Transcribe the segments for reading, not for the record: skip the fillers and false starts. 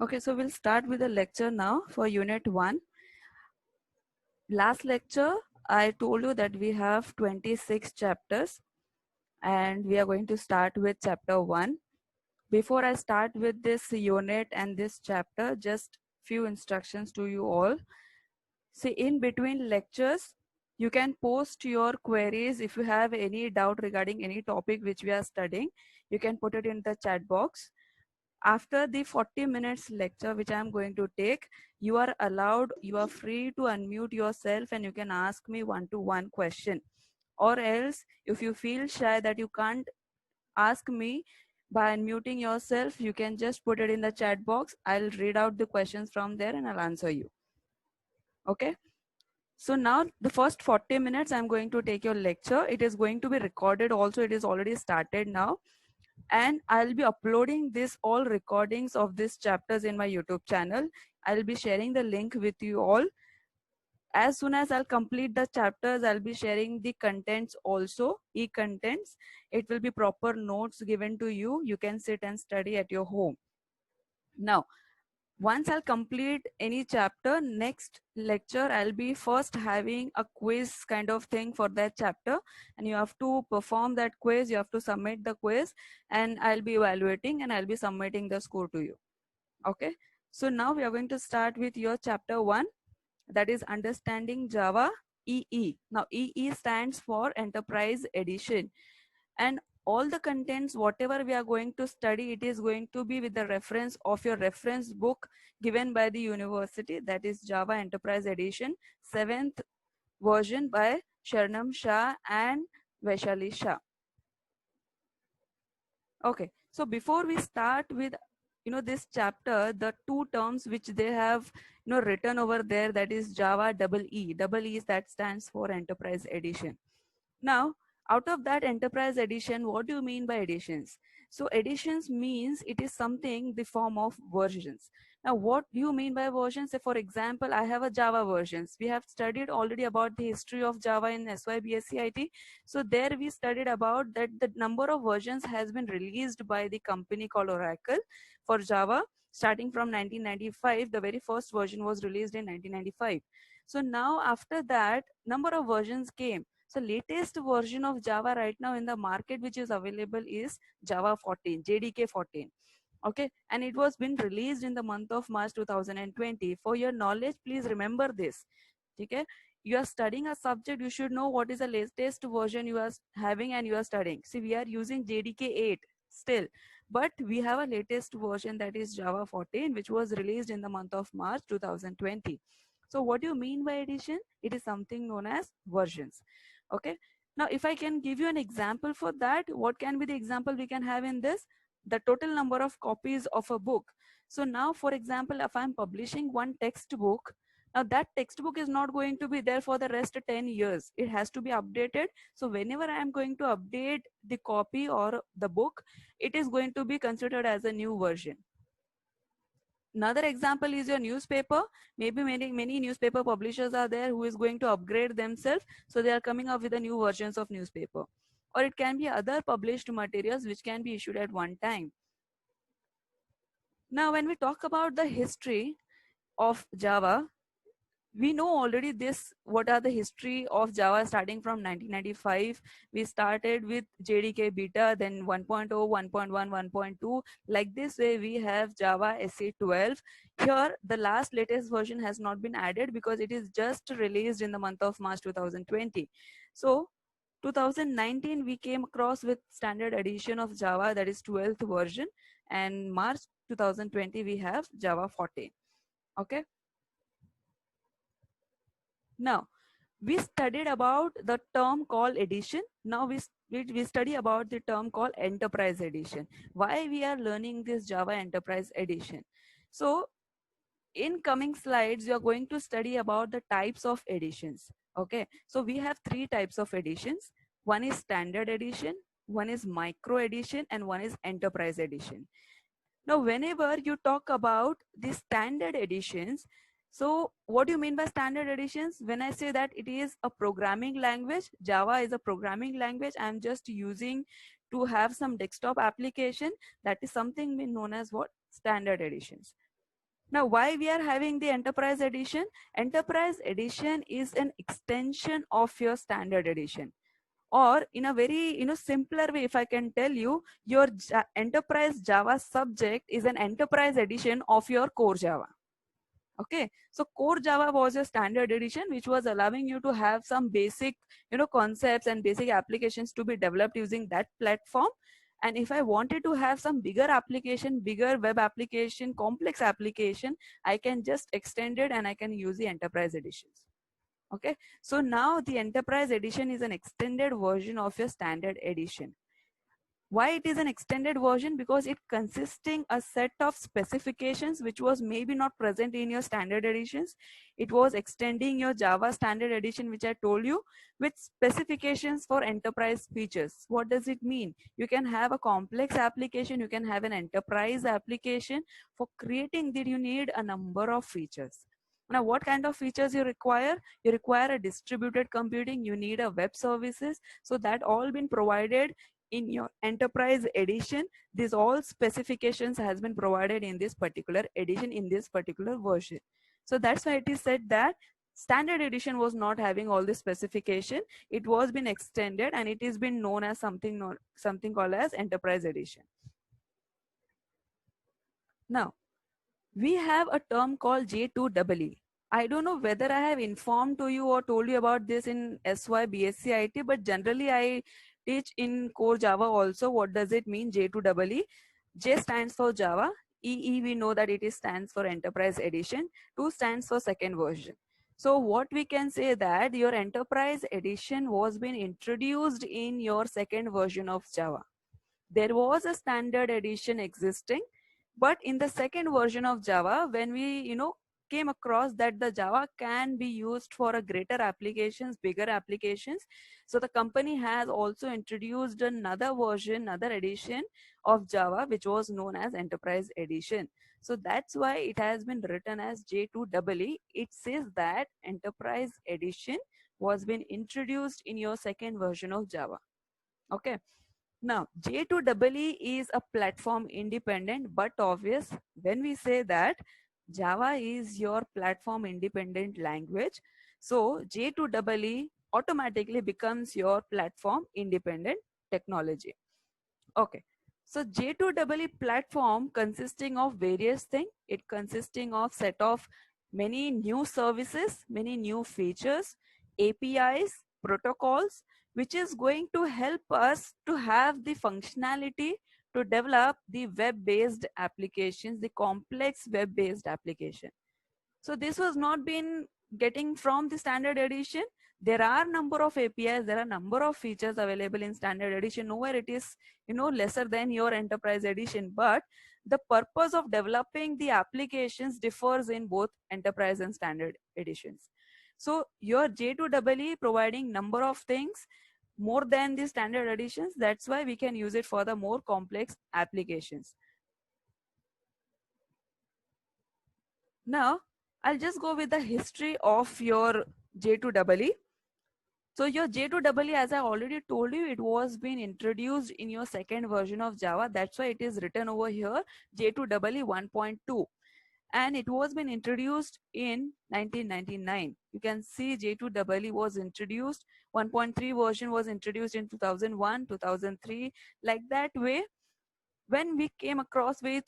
Okay, so we'll start with the lecture now for Unit 1. Last lecture, I told you that we have 26 chapters and we are going to start with chapter 1. Before I start with this unit and this chapter, just few instructions to you all. See, in between lectures, you can post your queries if you have any doubt regarding any topic which we are studying. You can put it in the chat box. After the 40 minutes lecture which I am going to take, you are allowed, you are free to unmute yourself and you can ask me one-to-one question. Or else, if you feel shy that you can't ask me by unmuting yourself, you can just put it in the chat box. I'll read out the questions from there and I'll answer you. Okay? So now the first 40 minutes I'm going to take your lecture. It is going to be recorded also. It is already started now. And I'll be uploading this all recordings of these chapters in my YouTube channel. I'll be sharing the link with you all. As soon as I'll complete the chapters, I'll be sharing the contents also, e-contents. It will be proper notes given to you. You can sit and study at your home. Now, once I'll complete any chapter, next lecture, I'll be first having a quiz kind of thing for that chapter. And you have to perform that quiz, you have to submit the quiz, and I'll be evaluating and I'll be submitting the score to you. Okay. So now we are going to start with your chapter 1, that is Understanding Java EE. Now EE stands for Enterprise Edition. And all the contents, whatever we are going to study, it is going to be with the reference of your reference book given by the university, that is Java Enterprise Edition 7th version by Sharnam Shah and Vaishali Shah. Okay, so before we start with this chapter, the two terms which they have written over there, that is Java double E, that stands for Enterprise Edition. Now, out of that Enterprise Edition, what do you mean by editions? So editions means it is something the form of versions. Now, what do you mean by versions? Say, for example, I have a Java versions. We have studied already about the history of Java in SYBSCIT. So there we studied about that the number of versions has been released by the company called Oracle for Java. Starting from 1995, the very first version was released in 1995. So now after that, number of versions came. So latest version of Java right now in the market which is available is Java 14, JDK 14. Okay, and it was been released in the month of March 2020. For your knowledge, please remember this. Okay, you are studying a subject, you should know what is the latest version you are having and you are studying. See, we are using JDK 8 still, but we have a latest version, that is Java 14, which was released in the month of March 2020. So what do you mean by edition? It is something known as versions. Okay, now if I can give you an example for that, what can be the example we can have in this? The total number of copies of a book. So now, for example, if I'm publishing one textbook, now that textbook is not going to be there for the rest of 10 years. It has to be updated. So whenever I am going to update the copy or the book, it is going to be considered as a new version. Another example is your newspaper. Maybe many newspaper publishers are there who is going to upgrade themselves. So they are coming up with the new versions of newspaper. Or it can be other published materials which can be issued at one time. Now, when we talk about the history of Java, we know already this, what are the history of Java starting from 1995. We started with JDK beta, then 1.0, 1.1, 1.2. Like this way, we have Java SE 12. Here, the last latest version has not been added because it is just released in the month of March 2020. So 2019, we came across with standard edition of Java, that is 12th version. And March 2020, we have Java 14. Okay. Now, we studied about the term called edition. Now we study about the term called enterprise edition. Why we are learning this Java enterprise edition? So in coming slides, you are going to study about the types of editions. Okay, so we have three types of editions. One is standard edition, one is micro edition, and one is enterprise edition. Now, whenever you talk about the standard editions, so what do you mean by standard editions? When I say that it is a programming language, Java is a programming language, I'm just using to have some desktop application, that is something known as what? Standard editions. Now, why we are having the enterprise edition? Enterprise edition is an extension of your standard edition. Or in a very simpler way, if I can tell you, your enterprise Java subject is an enterprise edition of your core Java. Okay, so core Java was a standard edition which was allowing you to have some basic concepts and basic applications to be developed using that platform. And if I wanted to have some bigger application, bigger web application, complex application, I can just extend it and I can use the enterprise editions. Okay, so now the enterprise edition is an extended version of your standard edition. Why it is an extended version? Because it consisting a set of specifications which was maybe not present in your standard editions. It was extending your Java standard edition, which I told you, with specifications for enterprise features. What does it mean? You can have a complex application, you can have an enterprise application. For creating that, you need a number of features. Now, what kind of features you require? You require a distributed computing, you need a web services. So that all been provided in your enterprise edition. These all specifications has been provided in this particular edition, in this particular version. So that's why it is said that standard edition was not having all the specification. It was been extended and it is been known as something called as enterprise edition. Now we have a term called J2EE. I don't know whether I have informed to you or told you about this in SY BSc IT, but generally I teach in core Java also. What does it mean, J2EE? J stands for Java. EE, we know that it is stands for Enterprise Edition. 2 stands for second version. So what we can say that your Enterprise Edition was being introduced in your second version of Java. There was a standard edition existing, but in the second version of Java, when we came across that the Java can be used for a greater applications, bigger applications, so the company has also introduced another version, another edition of Java, which was known as Enterprise Edition. So that's why it has been written as J2EE. It says that Enterprise Edition was been introduced in your second version of Java. Okay. Now, J2EE is a platform independent, but obvious when we say that Java is your platform independent language. So J2EE automatically becomes your platform independent technology. Okay. So J2EE platform consisting of various things. It consisting of set of many new services, many new features, APIs, protocols, which is going to help us to have the functionality to develop the web-based applications, the complex web-based application. So this was not been getting from the standard edition. There are number of APIs, there are number of features available in standard edition. Nowhere it is, lesser than your enterprise edition. But the purpose of developing the applications differs in both enterprise and standard editions. So your J2EE providing number of things more than the standard editions. That's why we can use it for the more complex applications. Now, I'll just go with the history of your J2EE. So your J2EE, as I already told you, it was being introduced in your second version of Java. That's why it is written over here, J2EE 1.2. And it was been introduced in 1999. You can see J2EE was introduced. 1.3 version was introduced in 2001, 2003. Like that way, when we came across with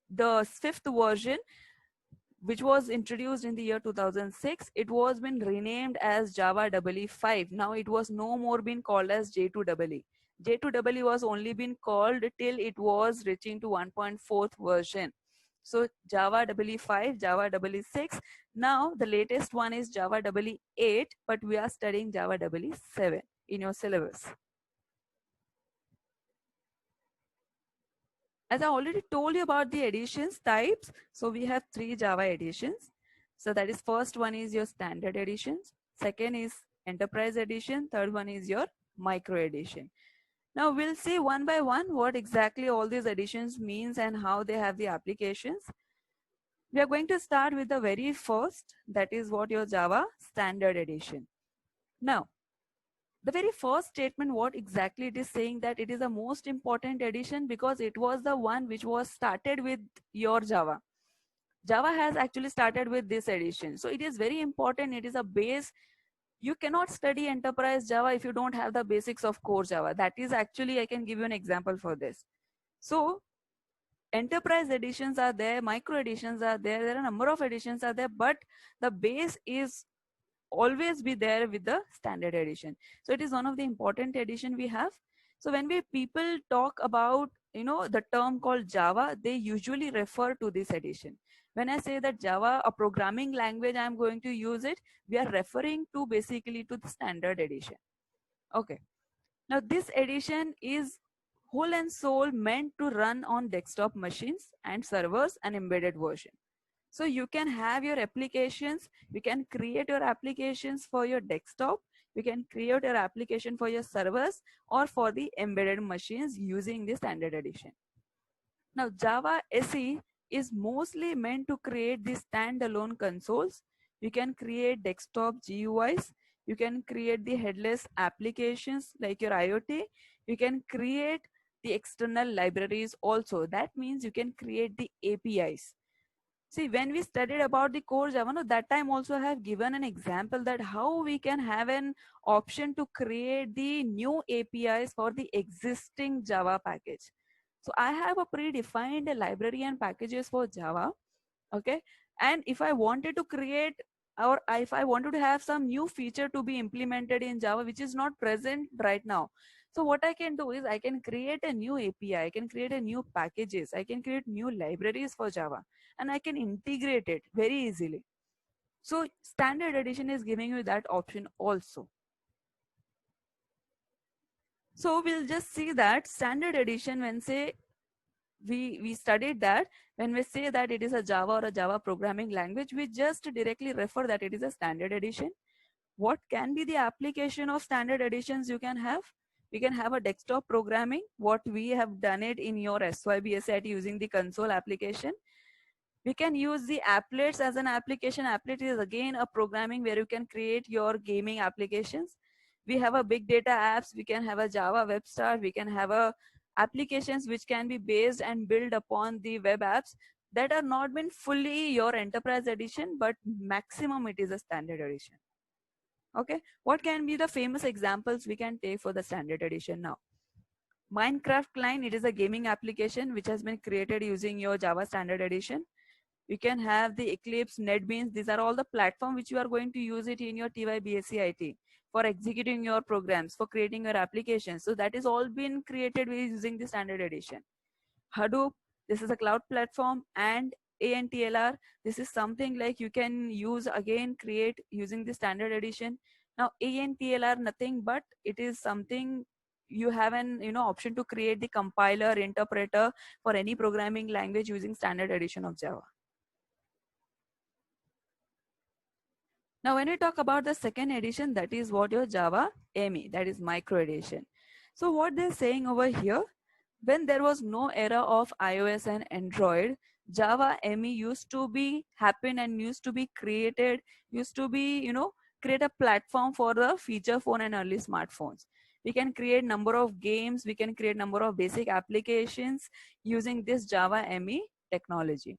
the fifth version, which was introduced in the year 2006, it was been renamed as Java EE 5. Now it was no more been called as J2EE. J2EE was only been called till it was reaching to 1.4th version. So Java EE 5, Java EE 6. Now the latest one is Java EE 8, but we are studying Java EE 7 in your syllabus. As I already told you about the editions types, so we have 3 Java editions. So that is first one is your standard editions, second is enterprise edition, third one is your micro edition. Now we'll see one by one what exactly all these editions means and how they have the applications. We are going to start with the very first, that is what your Java standard edition. Now, the very first statement, what exactly it is saying, that it is the most important edition because it was the one which was started with your Java. Java has actually started with this edition. So it is very important. It is a base. You cannot study enterprise Java if you don't have the basics of core Java. That is actually, I can give you an example for this. So enterprise editions are there, micro editions are there, there are a number of editions are there, but the base is always be there with the standard edition. So it is one of the important edition we have. So when we people talk about, the term called Java, they usually refer to this edition. When I say that Java, a programming language, I'm going to use it, we are referring to basically to the standard edition. Okay. Now this edition is whole and soul meant to run on desktop machines and servers and embedded version. So you can have your applications, you can create your applications for your desktop, you can create your application for your servers or for the embedded machines using the standard edition. Now Java SE is mostly meant to create the standalone consoles. You can create desktop GUIs, you can create the headless applications like your IoT, you can create the external libraries also. That means you can create the APIs. See, when we studied about the core Java, no, that time also I have given an example that how we can have an option to create the new APIs for the existing Java package. So I have a predefined library and packages for Java. Okay. And if I wanted to create, or if I wanted to have some new feature to be implemented in Java, which is not present right now. So what I can do is I can create a new API, I can create a new packages, I can create new libraries for Java, and I can integrate it very easily. So standard edition is giving you that option also. So we'll just see that standard edition, when say we studied that when we say that it is a Java or a Java programming language, we just directly refer that it is a standard edition. What can be the application of standard editions you can have? We can have a desktop programming, what we have done it in your SYBSAT using the console application. We can use the applets as an application. Applet is again a programming where you can create your gaming applications. We have a big data apps, we can have a Java web start, we can have a applications which can be based and built upon the web apps that are not been fully your enterprise edition, but maximum it is a standard edition. Okay, what can be the famous examples we can take for the standard edition now? Minecraft Client, it is a gaming application which has been created using your Java standard edition. You can have the Eclipse, NetBeans. These are all the platform which you are going to use it in your TY BSc IT for executing your programs, for creating your applications. So that is all been created with using the standard edition. Hadoop, this is a cloud platform, and ANTLR, this is something like you can use again, create using the standard edition. Now ANTLR, nothing but it is something you have an option to create the compiler interpreter for any programming language using standard edition of Java. Now, when we talk about the second edition, that is what your Java ME, that is micro edition. So what they're saying over here, when there was no era of iOS and Android, Java ME used to be happen and used to be created, used to be, create a platform for the feature phone and early smartphones. We can create number of games, we can create number of basic applications using this Java ME technology.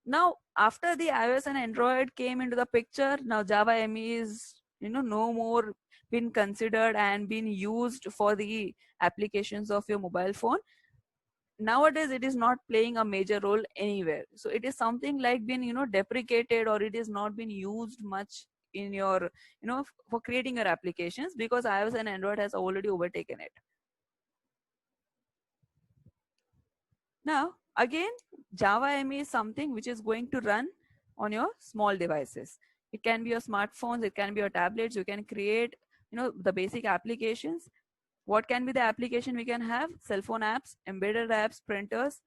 Now after the iOS and Android came into the picture, now Java ME is no more been considered and been used for the applications of your mobile phone. Nowadays it is not playing a major role anywhere, so it is something like been deprecated, or it is not been used much in your for creating your applications, because iOS and Android has already overtaken it. Now, again, Java ME is something which is going to run on your small devices. It can be your smartphones, it can be your tablets. You can create, the basic applications. What can be the application we can have? Cell phone apps, embedded apps, printers.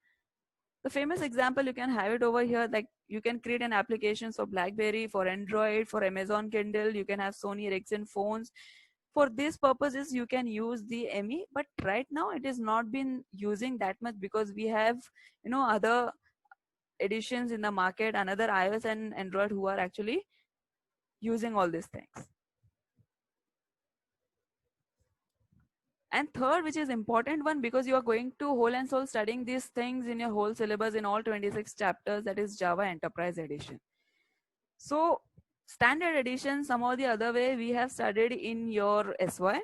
The famous example, you can have it over here, like you can create an application for BlackBerry, for Android, for Amazon Kindle. You can have Sony Ericsson phones. For these purposes you can use the ME, but right now it is not been using that much, because we have other editions in the market, another iOS and Android who are actually using all these things. And third, which is important one, because you are going to whole and soul studying these things in your whole syllabus in all 26 chapters, that is Java Enterprise Edition. So standard edition, some or the other way we have studied in your SY.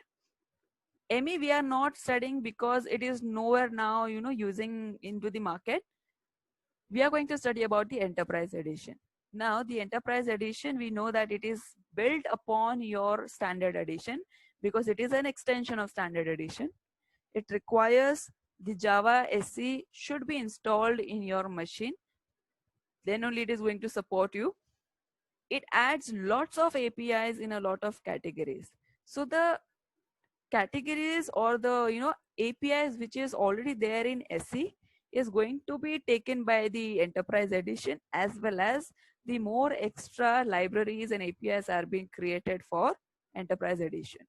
ME we are not studying because it is nowhere now, using into the market. We are going to study about the Enterprise Edition. Now the Enterprise Edition, we know that it is built upon your Standard Edition because it is an extension of Standard Edition. It requires the Java SE should be installed in your machine. Then only it is going to support you. It adds lots of APIs in a lot of categories. So the categories or the APIs which is already there in SE is going to be taken by the Enterprise Edition, as well as the more extra libraries and APIs are being created for Enterprise Edition.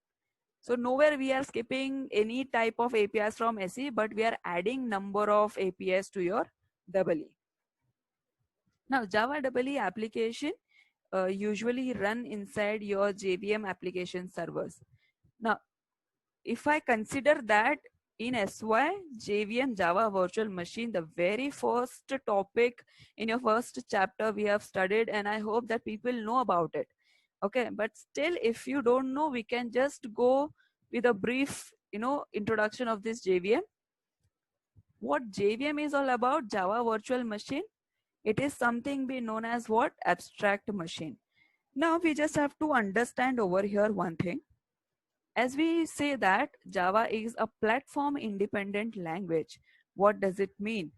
So nowhere we are skipping any type of APIs from SE, but we are adding number of APIs to your EE. Now Java EE application usually run inside your JVM application servers. Now, if I consider that in SY, JVM Java Virtual Machine, the very first topic in your first chapter we have studied, and I hope that people know about it. Okay, but still, if you don't know, we can just go with a brief, introduction of this JVM. What JVM is all about, Java Virtual Machine, it is something we known as what? Abstract machine. Now we just have to understand over here one thing. As we say that Java is a platform independent language, what does it mean?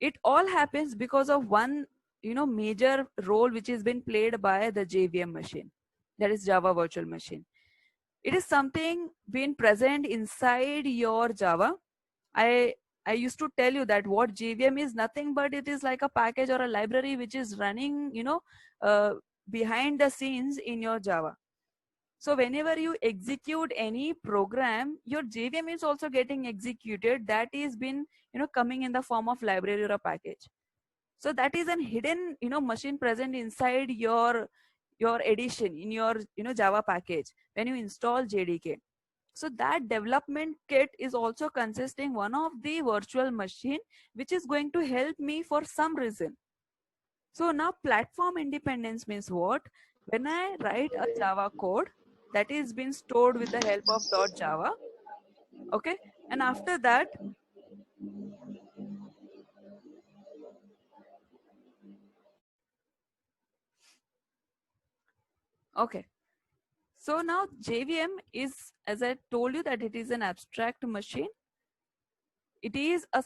It all happens because of one, major role which has been played by the JVM machine, that is Java Virtual Machine. It is something being present inside your Java. I I used to tell you that what JVM is nothing but it is like a package or a library which is running, uh, behind the scenes in your Java. So whenever you execute any program, your JVM is also getting executed. That is been, coming in the form of library or a package. So that is an hidden, machine present inside your edition in your, Java package when you install JDK. So that development kit is also consisting one of the virtual machine which is going to help me for some reason. So now platform independence means what? When I write a Java code that is being stored with the help of .java, okay, and after that, okay. So now JVM is, as I told you, that it is an abstract machine. It is a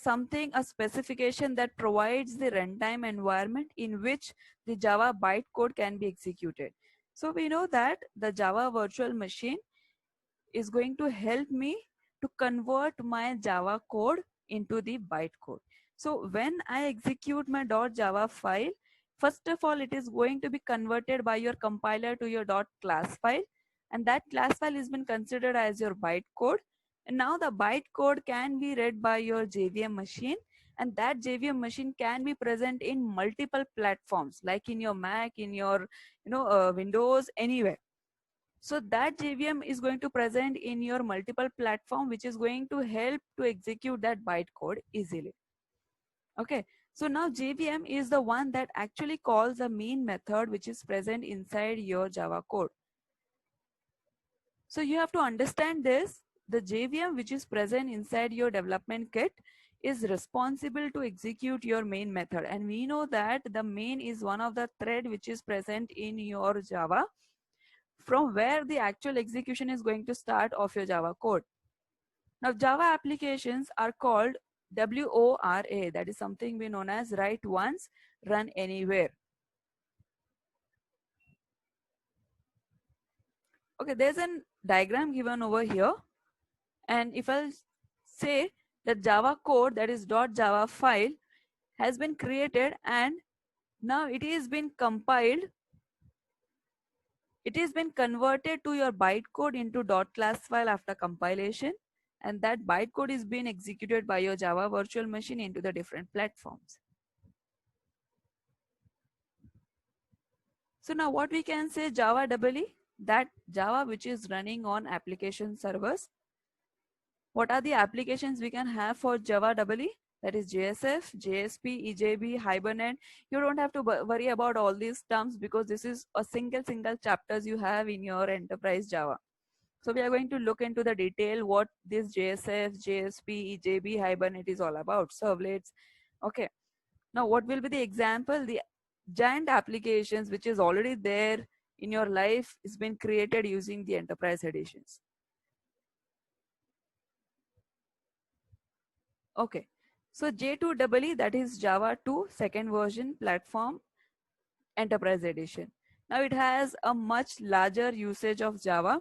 specification that provides the runtime environment in which the Java bytecode can be executed. So we know that the Java virtual machine is going to help me to convert my Java code into the bytecode. So when I execute my .java file, first of all, it is going to be converted by your compiler to your .class file, and that class file has been considered as your bytecode. And now the bytecode can be read by your JVM machine, and that JVM machine can be present in multiple platforms, like in your Mac, in your Windows, anywhere. So that JVM is going to present in your multiple platform, which is going to help to execute that bytecode easily. Okay. So now JVM is the one that actually calls the main method which is present inside your Java code. So you have to understand this. The JVM which is present inside your development kit is responsible to execute your main method. And we know that the main is one of the thread which is present in your Java, from where the actual execution is going to start of your Java code. Now, Java applications are called WORA. That is something we known as write once, run anywhere. Okay, there's a diagram given over here. And if I'll say that Java code, that is .java file, has been created and now it is been compiled. It has been converted to your bytecode into .class file after compilation, and that bytecode is being executed by your Java virtual machine into the different platforms. So now what we can say, Java EE, that Java which is running on application servers. What are the applications we can have for Java EE? That is JSF, JSP, EJB, Hibernate. You don't have to worry about all these terms because this is a single chapters you have in your enterprise Java. So we are going to look into the detail what this JSF, JSP, EJB, Hibernate is all about, servlets. Okay. Now what will be the example? The giant applications which is already there in your life is been created using the enterprise editions. Okay. So J2EE, that is Java 2 second version platform enterprise edition. Now it has a much larger usage of Java.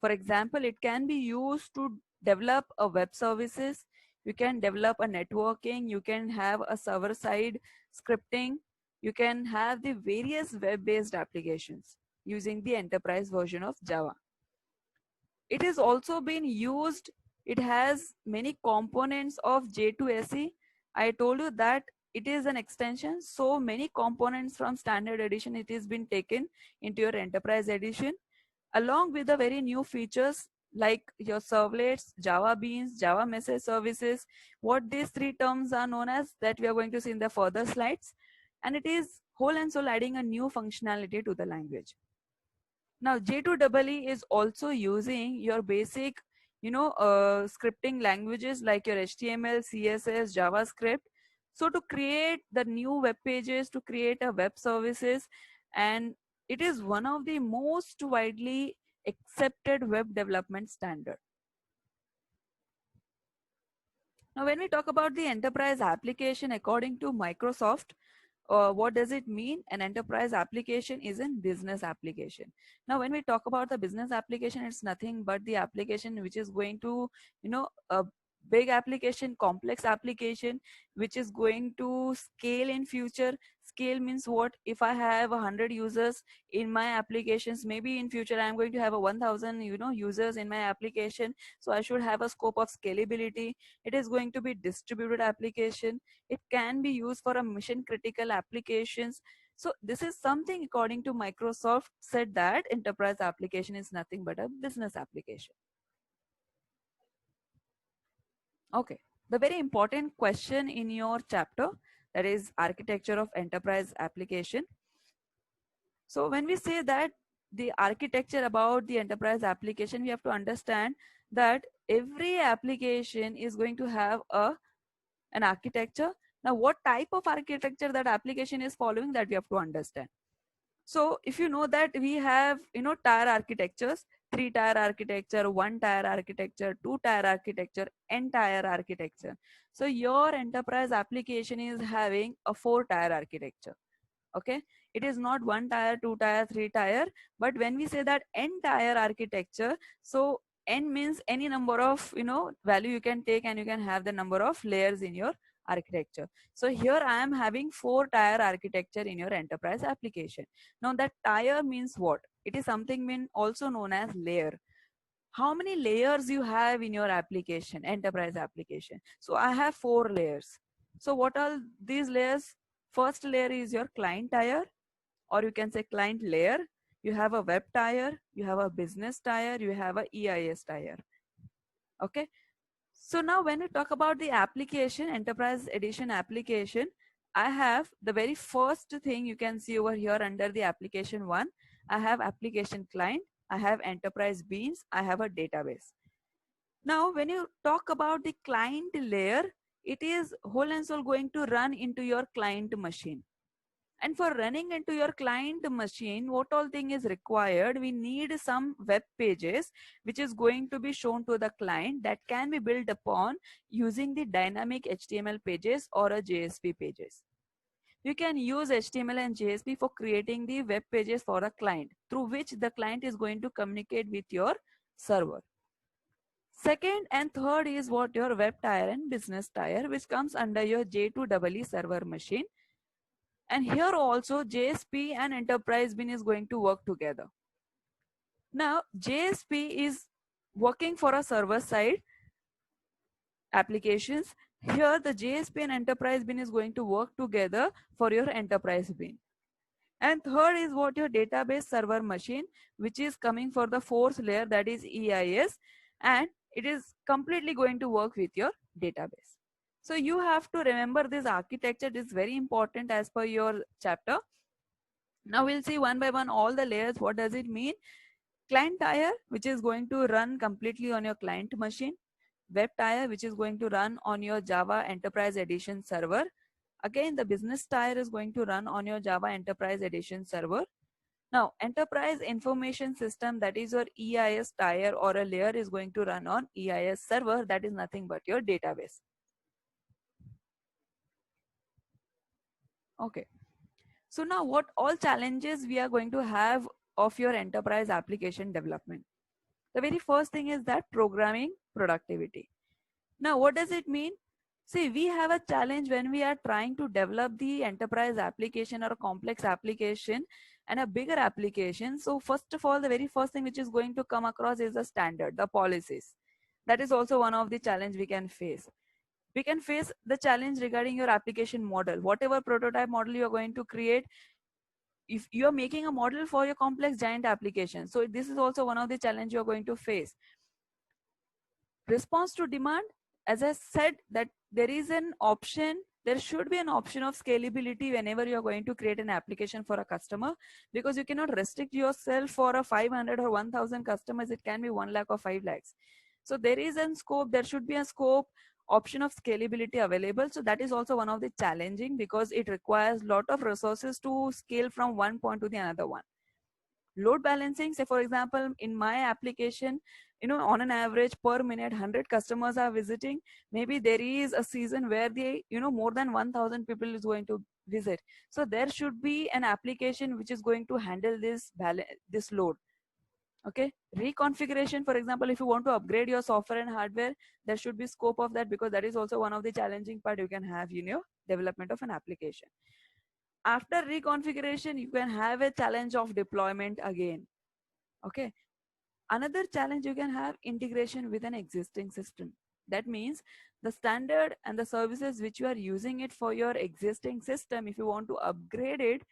For example, it can be used to develop a web services. You can develop a networking. You can have a server side scripting. You can have the various web-based applications using the enterprise version of Java. It is also been used. It has many components of J2SE. I told you that it is an extension. So many components from standard edition, it has been taken into your enterprise edition along with the very new features like your servlets, Java Beans, Java Message Services. What these three terms are known as that we are going to see in the further slides. And it is whole and soul adding a new functionality to the language. Now J2EE is also using your basic, scripting languages like your HTML, CSS, JavaScript. So to create the new web pages, to create a web services, and it is one of the most widely accepted web development standard. Now, when we talk about the enterprise application, according to Microsoft, what does it mean? An enterprise application is a business application. Now, when we talk about the business application, it's nothing but the application which is going to, a big application, complex application, which is going to scale in future. Scale means what? If I have 100 users in my applications, maybe in future I'm going to have a 1000, users in my application. So I should have a scope of scalability. It is going to be distributed application. It can be used for a mission critical applications. So this is something according to Microsoft said that enterprise application is nothing but a business application. Okay. The very important question in your chapter, that is architecture of enterprise application. So when we say that the architecture about the enterprise application, we have to understand that every application is going to have an architecture. Now, what type of architecture that application is following, that we have to understand. So if you know that we have, tier architectures, 3-tier architecture, 1-tier architecture, 2-tier architecture, n-tier architecture. So your enterprise application is having a 4-tier architecture. Okay, it is not 1-tier, 2-tier, 3-tier, but when we say that n-tier architecture, so n means any number of value you can take, and you can have the number of layers in your architecture. So here I am having 4-tier architecture in your enterprise application. Now that tier means what? It is something mean also known as layer. How many layers you have in your application, enterprise application? So I have 4 layers. So what are these layers? First layer is your client tier, or you can say client layer. You have a web tier, you have a business tier, you have a EIS tier. Okay. So now when we talk about the application, enterprise edition application, I have the very first thing you can see over here under the application one. I have application client, I have enterprise beans, I have a database. Now, when you talk about the client layer, it is whole and soul going to run into your client machine. And for running into your client machine, what all thing is required? We need some web pages which is going to be shown to the client that can be built upon using the dynamic HTML pages or a JSP pages. You can use HTML and JSP for creating the web pages for a client through which the client is going to communicate with your server. Second and third is what your web tier and business tier, which comes under your J2EE server machine. And here also JSP and enterprise bin is going to work together. Now JSP is working for a server side applications. Here the JSP and enterprise bin is going to work together for your enterprise bin. And third is what your database server machine, which is coming for the fourth layer, that is EIS. And it is completely going to work with your database. So you have to remember this architecture. It is very important as per your chapter. Now we'll see one by one all the layers. What does it mean? Client tier, which is going to run completely on your client machine. Web tier, which is going to run on your Java Enterprise Edition server. Again, the business tier is going to run on your Java Enterprise Edition server. Now, Enterprise Information System, that is your EIS tier or a layer, is going to run on EIS server, that is nothing but your database. Okay. So now what all challenges we are going to have of your enterprise application development? The very first thing is that programming productivity. Now, what does it mean? See, we have a challenge when we are trying to develop the enterprise application or a complex application and a bigger application. So first of all, the very first thing which is going to come across is the standard, the policies. That is also one of the challenge we can face. We can face the challenge regarding your application model. Whatever prototype model you are going to create, if you are making a model for your complex giant application, so this is also one of the challenge you are going to face. Response to demand, as I said, that there is an option, there should be an option of scalability whenever you are going to create an application for a customer, because you cannot restrict yourself for a 500 or 1000 customers. It can be 1 lakh or 5 lakhs. So there is a scope, there should be a scope option of scalability available. So that is also one of the challenging, because it requires lot of resources to scale from one point to the another one. Load balancing, say for example, in my application, on an average per minute 100 customers are visiting. Maybe there is a season where they, more than 1000 people is going to visit. So there should be an application which is going to handle this load. Okay, reconfiguration, for example, if you want to upgrade your software and hardware, there should be scope of that, because that is also one of the challenging part you can have in your development of an application. After reconfiguration, you can have a challenge of deployment again. Okay, another challenge you can have, integration with an existing system. That means the standard and the services which you are using it for your existing system, if you want to upgrade it,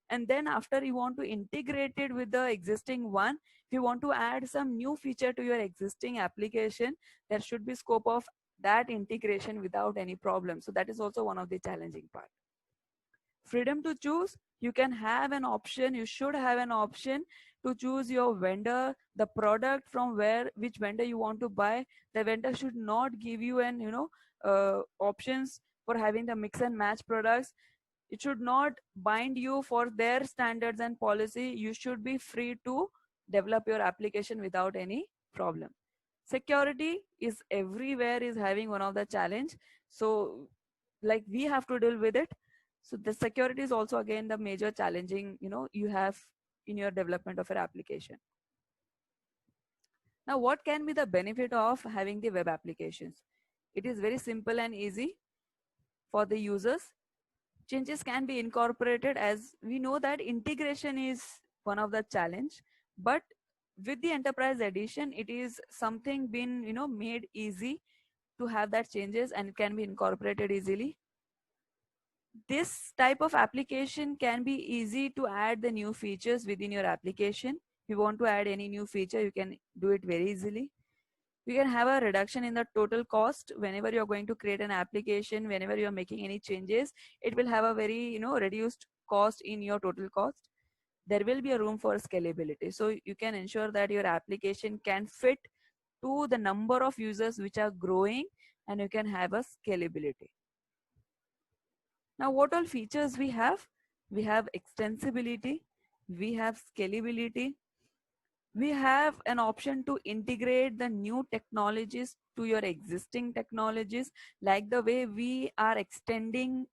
and then after you want to integrate it with the existing one, if you want to add some new feature to your existing application, there should be scope of that integration without any problem. So that is also one of the challenging part. Freedom to choose, you can have an option, you should have an option to choose your vendor, the product from which vendor you want to buy. The vendor should not give you an options for having the mix and match products. It should not bind you for their standards and policy. You should be free to develop your application without any problem. Security is everywhere, is having one of the challenge. So like we have to deal with it. So the security is also again the major challenging, you have in your development of your application. Now, what can be the benefit of having the web applications? It is very simple and easy for the users. Changes can be incorporated, as we know that integration is one of the challenge, but with the enterprise edition, it is something been, made easy to have that changes, and it can be incorporated easily. This type of application can be easy to add the new features within your application. If you want to add any new feature, you can do it very easily. You can have a reduction in the total cost whenever you're going to create an application. Whenever you're making any changes, it will have a very, reduced cost in your total cost. There will be a room for scalability, so you can ensure that your application can fit to the number of users which are growing, and you can have a scalability. Now, what all features we have? We have extensibility, we have scalability, we have an option to integrate the new technologies to your existing technologies, like the way we are extending,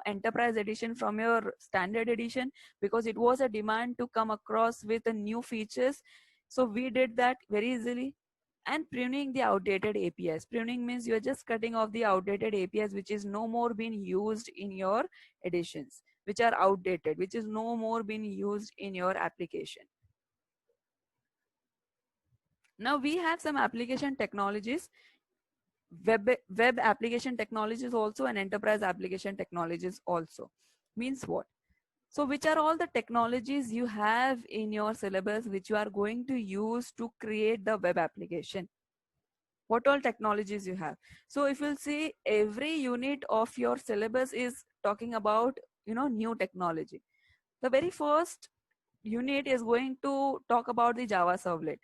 enterprise edition from your standard edition, because it was a demand to come across with the new features. So we did that very easily. And pruning the outdated APIs. Pruning means you're just cutting off the outdated APIs which is no more being used in your editions, which are outdated, which is no more being used in your application. Now we have some application technologies, web application technologies also, and enterprise application technologies also. Means what? So which are all the technologies you have in your syllabus which you are going to use to create the web application? what all technologies you have. So if you'll see, every unit of your syllabus is talking about, new technology. The very first unit is going to talk about the Java servlet.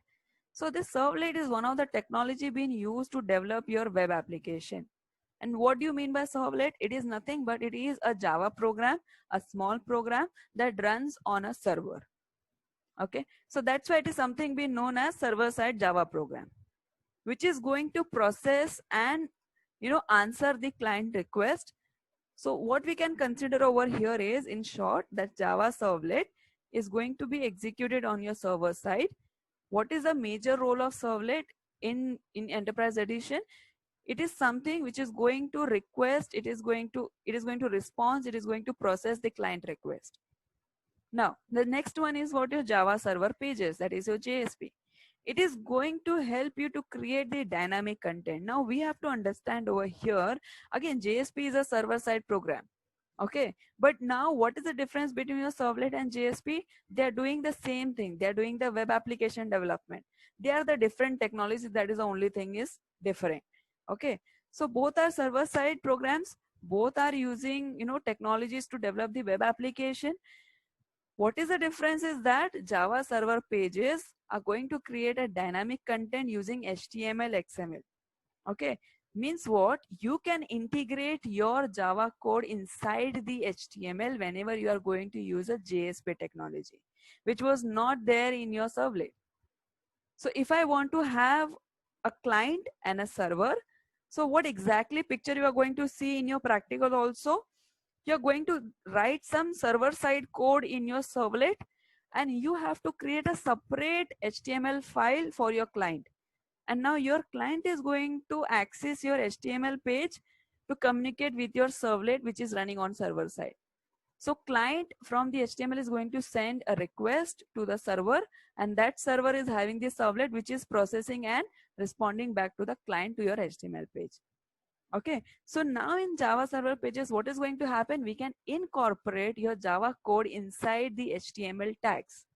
So this servlet is one of the technology being used to develop your web application. And what do you mean by servlet? It is nothing but it is a Java program, a small program that runs on a server. Okay, so that's why it is something being known as server side Java program, which is going to process and answer the client request. So what we can consider over here is, in short, that Java servlet is going to be executed on your server side. What is the major role of servlet in enterprise edition? It is something which is going to request, it is going to respond, it is going to process the client request. Now the next one is what your Java server pages, that is your JSP. It is going to help you to create the dynamic content. Now we have to understand over here, again, JSP is a server side program. Okay, but now what is the difference between your servlet and JSP? They are doing the same thing. They are doing the web application development. They are the different technologies. That is the only thing is different. Okay, so both are server side programs. Both are using technologies to develop the web application. What is the difference is that Java server pages are going to create a dynamic content using HTML, XML. Okay, means what? You can integrate your Java code inside the HTML whenever you are going to use a JSP technology, which was not there in your servlet. So if I want to have a client and a server, so what exactly picture you are going to see in your practical also? You're going to write some server side code in your servlet, and you have to create a separate HTML file for your client. And now your client is going to access your HTML page to communicate with your servlet, which is running on server side. So client from the HTML is going to send a request to the server, and that server is having the servlet which is processing and responding back to the client to your HTML page. Okay, so now in Java server pages, what is going to happen? We can incorporate your Java code inside the HTML tags.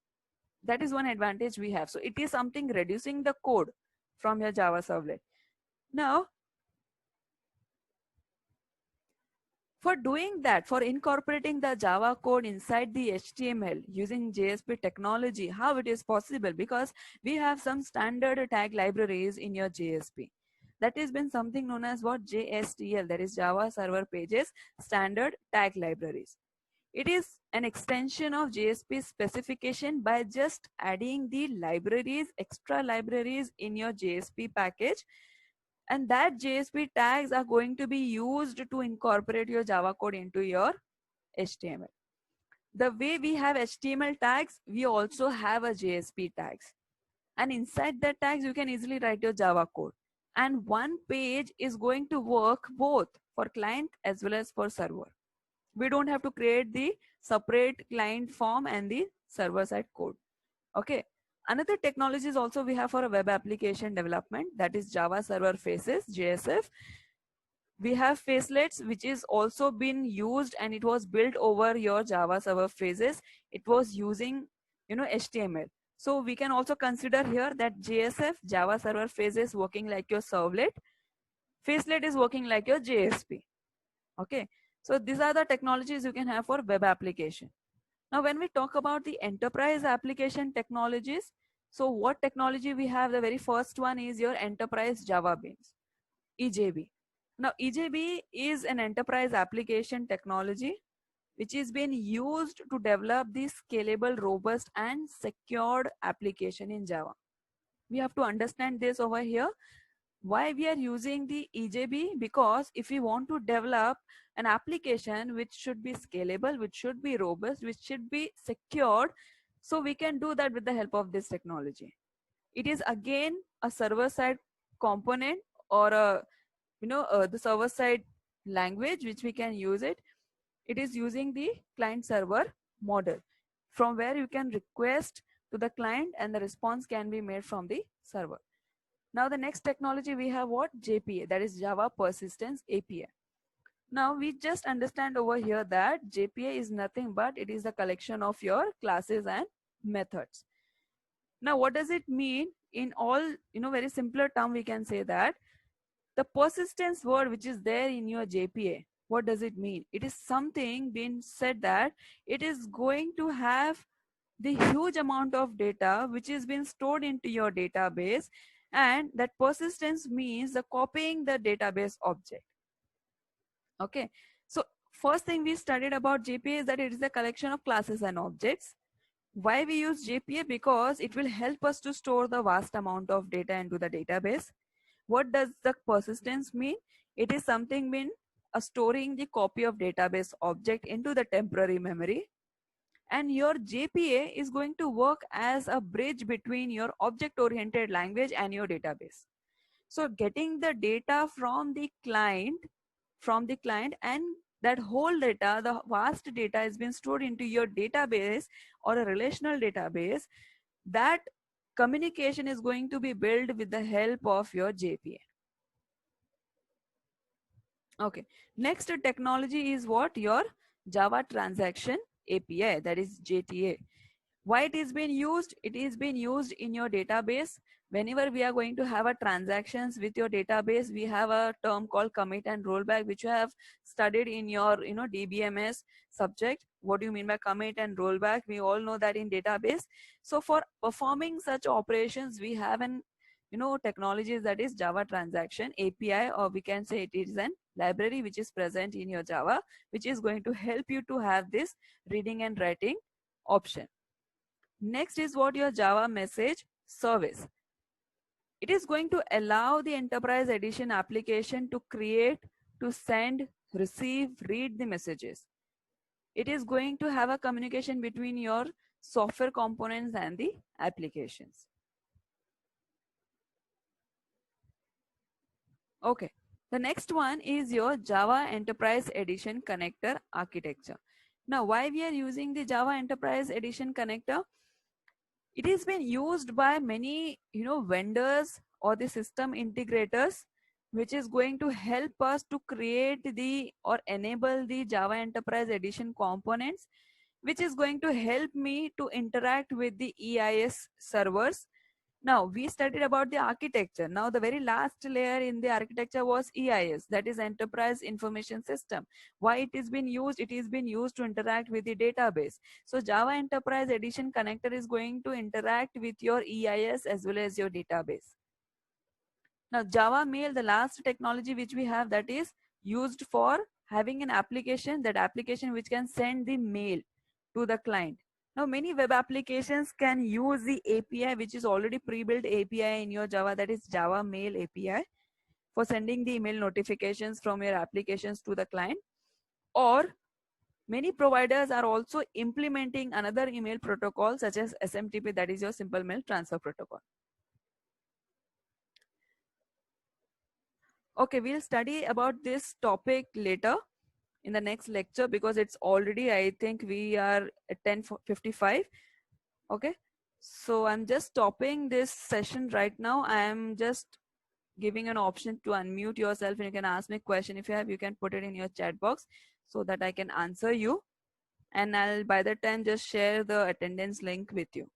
That is one advantage we have. So it is something reducing the code from your Java servlet. Now, for doing that, for incorporating the Java code inside the HTML using JSP technology, how it is possible? Because we have some standard tag libraries in your JSP. That has been something known as what? JSTL, that is Java Server Pages Standard Tag Libraries. It is an extension of JSP specification by just adding the libraries, extra libraries in your JSP package, and that JSP tags are going to be used to incorporate your Java code into your HTML. The way we have HTML tags, we also have a JSP tags. And inside that tags, you can easily write your Java code. And one page is going to work both for client as well as for server. We don't have to create the separate client form and the server side code. Okay. Another technologies also we have for a web application development, that is Java Server Faces, JSF. We have Facelets, which is also been used, and it was built over your Java Server Phases. It was using HTML. So we can also consider here that JSF, Java Server Phases, working like your servlet. Facelet is working like your JSP. Okay. So these are the technologies you can have for web application. Now, when we talk about the enterprise application technologies, so what technology we have? The very first one is your enterprise Java Beans, EJB. Now, EJB is an enterprise application technology which is being used to develop the scalable, robust, and secured application in Java. We have to understand this over here. Why we are using the EJB? Because if we want to develop an application which should be scalable, which should be robust, which should be secured, so we can do that with the help of this technology. It is again a server side component, or a the server side language which we can use it. It is using the client server model, from where you can request to the client and the response can be made from the server. Now the next technology we have what? JPA, that is Java Persistence API. Now we just understand over here that JPA is nothing but it is the collection of your classes and methods. Now what does it mean? in all, very simpler term, we can say that the persistence word which is there in your JPA, what does it mean? It is something being said that it is going to have the huge amount of data which is being stored into your database, and that persistence means the copying the database object. Okay, so first thing we studied about JPA is that it is a collection of classes and objects. Why we use JPA? Because it will help us to store the vast amount of data into the database. What does the persistence mean? It is something mean storing the copy of database object into the temporary memory, and your JPA is going to work as a bridge between your object oriented language and your database. So getting the data from the client, and that whole data, the vast data has been stored into your database or a relational database. That communication is going to be built with the help of your JPA. Okay, next technology is what? Your Java Transaction API, that is JTA. Why it is being used? It is being used in your database. Whenever we are going to have a transactions with your database, we have a term called commit and rollback, which you have studied in your DBMS subject. What do you mean by commit and rollback? We all know that in database. So for performing such operations, we have an technologies, that is Java Transaction API, or we can say it is an library which is present in your Java, which is going to help you to have this reading and writing option. Next is what? Your Java Message Service. It is going to allow the Enterprise Edition application to create, to send, receive, read the messages. It is going to have a communication between your software components and the applications. Okay. The next one is your Java Enterprise Edition connector architecture. Now, why we are using the Java Enterprise Edition connector? It has been used by many vendors or the system integrators, which is going to help us to create the or enable the Java Enterprise Edition components, which is going to help me to interact with the EIS servers. Now we studied about the architecture. Now the very last layer in the architecture was EIS, that is Enterprise Information System. Why it is been used? It is been used to interact with the database. So Java Enterprise Edition connector is going to interact with your EIS as well as your database. Now Java Mail, the last technology which we have, that is used for having an application, that application which can send the mail to the client. Now many web applications can use the API which is already pre-built API in your Java, that is Java Mail API, for sending the email notifications from your applications to the client. Or many providers are also implementing another email protocol such as SMTP, that is your Simple Mail Transfer Protocol. Okay, we'll study about this topic later in the next lecture, because it's already, I think we are at 10:55. Okay, so I'm just stopping this session right now. I'm just giving an option to unmute yourself, and you can ask me a question. If you have, you can put it in your chat box so that I can answer you, and I'll by the time just share the attendance link with you.